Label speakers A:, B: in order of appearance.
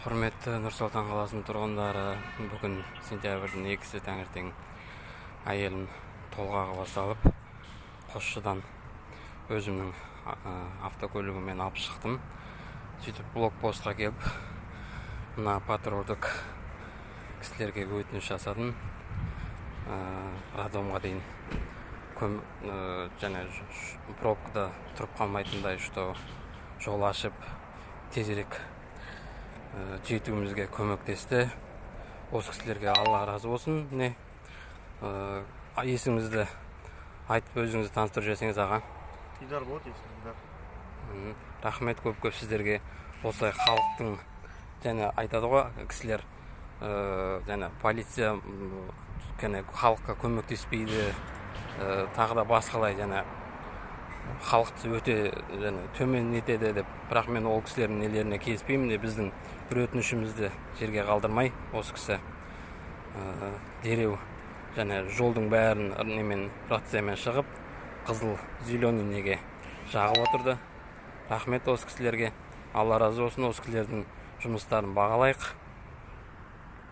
A: Құрметті Нұр Сұлтан қаласының тұрғындары, бүгін сентябрьдің 2-сі таңертең әйелім толғағы басталып, Қосшыдан өзімнің автокөлігіммен алып шықтым. Сөйтіп блокпостқа келіп, мына патрульдік кісілерге өтініш жасадым. Роддомға дейін және пробкада тұрып қалмайтындай, что жол ашып, тезірек жетуімізге көмектесті. Осы кісілерге Алла разы болсын. Есіңізді айтып, өзіңізді таныстырып жіберсеңіз, аға.
B: Дидар болады, есімізді.
A: Рахмет көп сіздерге. Осылай халықтың және айтады ғой кісілер, және полиция халыққа көмектеспейді, тағы да басқалай және халықты өте төмен етеді деп. Бірақ мен ол кісілердің нелеріне келіспеймін де, біздің бір өтінішімізді жерге қалдырмай, осы кісі дереу және жолдың бәрін рациямен шығып, қызыл зеленый неге жағып отырды. Рахмет осы кісілерге. Алла разы болсын. Осы кісілердің жұмыстарын бағалайық.